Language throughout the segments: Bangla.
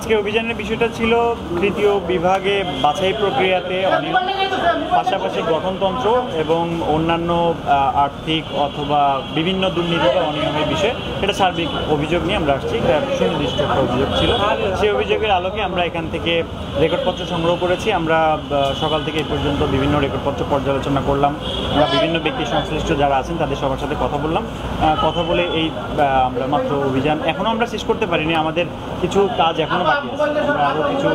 আজকে অভিযানের বিষয়টা ছিল তৃতীয় বিভাগে বাছাই প্রক্রিয়াতে অনিয়ম, পাশাপাশি গঠনতন্ত্র এবং অন্যান্য আর্থিক অথবা বিভিন্ন দুর্নীতি বা অনিয়মের বিষয়ে এটা সার্বিক অভিযোগ নিয়ে আমরা আসছি। এটা সুনির্দিষ্ট একটা অভিযোগ ছিল। সেই অভিযোগের আলোকে আমরা এখান থেকে রেকর্ডপত্র সংগ্রহ করেছি। আমরা সকাল থেকে এই পর্যন্ত বিভিন্ন রেকর্ডপত্র পর্যালোচনা করলাম। আমরা বিভিন্ন ব্যক্তি সংশ্লিষ্ট যারা আছেন তাদের সবার সাথে কথা বললাম। কথা বলে এই আমরা মাত্র অভিযান এখনও আমরা শেষ করতে পারিনি, আমাদের কিছু কাজ এখনও বাকি আছে। আমরা আরও কিছু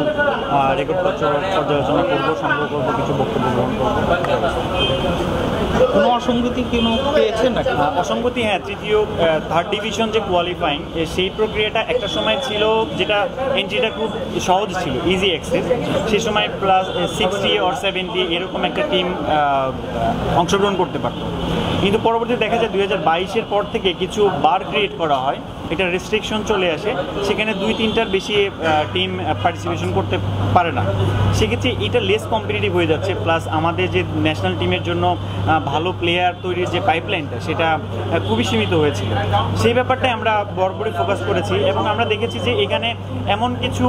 রেকর্ডপত্র পর্যালোচনা করবো, সংগ্রহ করবো, কিছু বক্তব্য গ্রহণ করবো। কোনো অসঙ্গতি কোনো পেয়েছেন নাকি? অসঙ্গতি, হ্যাঁ, থার্ড ডিভিশন যে কোয়ালিফাইং সেই প্রক্রিয়াটা একটা সময় ছিল যেটা এন্ট্রিটা খুব সহজ ছিল, ইজি অ্যাক্সেস। সেই সময় প্লাস 60 or 70 এরকম একটা টিম অংশগ্রহণ করতে পারত। কিন্তু পরবর্তীতে দেখা যায় 2022-এর পর থেকে কিছু বার ক্রিয়েট করা হয়, এটা রেস্ট্রিকশন চলে আসে, সেখানে 2-3টার বেশি টিম পার্টিসিপেশন করতে পারে না। সেক্ষেত্রে এটা লেস কম্পিটিটিভ হয়ে যাচ্ছে। প্লাস আমাদের যে ন্যাশনাল টিমের জন্য ভালো প্লেয়ার তৈরির যে পাইপলাইনটা সেটা খুবই সীমিত হয়েছিল। সেই ব্যাপারটাই আমরা বরাবরই ফোকাস করেছি এবং আমরা দেখেছি যে এখানে এমন কিছু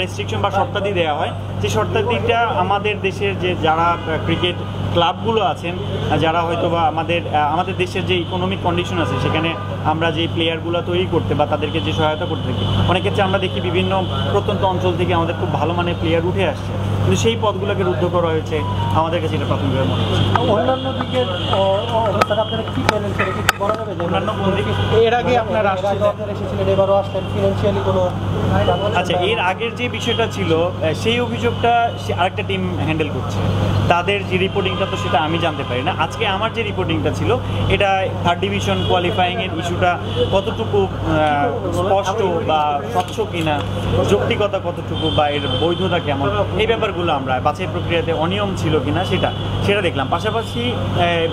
রেস্ট্রিকশন বা শর্তাদি দেওয়া হয় যে শর্তাদিটা আমাদের দেশের যে যারা ক্রিকেট ক্লাবগুলো আছেন, যারা হয়তো বা আমাদের দেশের যে ইকোনমিক কন্ডিশন আছে সেখানে আমরা যে প্লেয়ারগুলো তৈরি করতে বা তাদেরকে যে সহায়তা করতে থাকি, অনেক ক্ষেত্রে আমরা দেখি বিভিন্ন প্রত্যন্ত অঞ্চল থেকে আমাদের খুব ভালো মানের প্লেয়ার উঠে আসছে, কিন্তু সেই পদগুলোকে রুদ্ধ করা হয়েছে। আমাদের কাছে এটা প্রাথমিকভাবে মনে হচ্ছে। অন্যান্য দিকের অবস্থাটা আপনারা কি পেলেন সেটা কি বলা যাবে? অন্যান্য কোন দিকে? এর আগে আপনারা এসেছিলেন, এবারও আসছেন, ফিনান্সিয়ালি কোনো? আচ্ছা, এর আগের যে বিষয়টা ছিল সেই অভিযোগটা আরেকটা টিম হ্যান্ডেল করছে, তাদের যে রিপোর্টিংটা তো সেটা আমি জানতে পারি না। আজকে আমার যে রিপোর্টিংটা ছিল এটা থার্ড ডিভিশন কোয়ালিফাইংয়ের ইস্যুটা কতটুকু স্পষ্ট বা স্বচ্ছ কিনা, যৌক্তিকতা কতটুকু বা এর বৈধতা কেমন, এই ব্যাপারগুলো আমরা বাছাই প্রক্রিয়াতে অনিয়ম ছিল কিনা সেটা দেখলাম। পাশাপাশি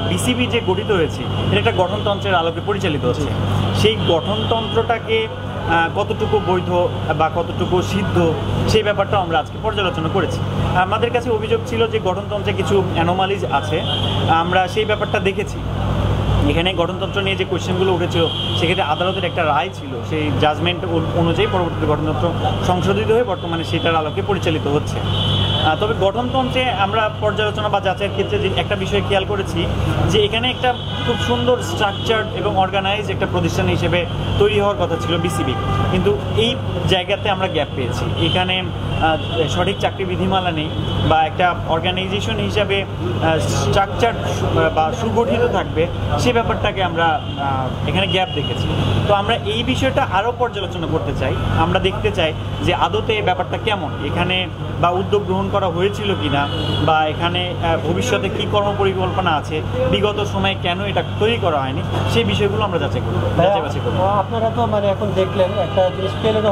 বিসিবি যে গঠিত হয়েছে এটা একটা গঠনতন্ত্রের আলোকে পরিচালিত হচ্ছে, সেই গঠনতন্ত্রটাকে কতটুকু বৈধ বা কতটুকু সিদ্ধ সেই ব্যাপারটা আমরা আজকে পর্যালোচনা করেছি। আমাদের কাছে অভিযোগ ছিল যে গঠনতন্ত্রে কিছু অ্যানোমালিজ আছে, আমরা সেই ব্যাপারটা দেখেছি। এখানে গঠনতন্ত্র নিয়ে যে কোয়েশ্চেনগুলো উঠেছিল সেক্ষেত্রে আদালতের একটা রায় ছিল, সেই জাজমেন্ট অনুযায়ী পরবর্তীতে গঠনতন্ত্র সংশোধিত হয়ে বর্তমানে সেটার আলোকে পরিচালিত হচ্ছে। তবে গঠনতন্ত্রে আমরা পর্যালোচনা বা যাচাইয়ের ক্ষেত্রে যে একটা বিষয় খেয়াল করেছি যে এখানে একটা খুব সুন্দর স্ট্রাকচার্ড এবং অর্গানাইজ একটা প্রতিষ্ঠান হিসেবে তৈরি হওয়ার কথা ছিল বিসিবি, কিন্তু এই জায়গাতে আমরা গ্যাপ পেয়েছি। এখানে সঠিক চাকরি বিধিমালা নেই বা একটা অর্গানাইজেশন হিসাবে স্ট্রাকচার বা সুগঠিত থাকবে সেই ব্যাপারটাকে আমরা এখানে গ্যাপ দেখেছি। তো আমরা এই বিষয়টা আরও পর্যালোচনা করতে চাই। আমরা দেখতে চাই যে আদতে এই ব্যাপারটা কেমন, এখানে বা উদ্যোগ গ্রহণ করা হয়েছিল কিনা, বা এখানে ভবিষ্যতে কী কর্মপরিকল্পনা আছে, বিগত সময়ে কেন এটা তৈরি করা হয়নি, সেই বিষয়গুলো আমরা যাচাই করব। আপনারা তো মানে এখন দেখলেন একটা জিনিস পেলেন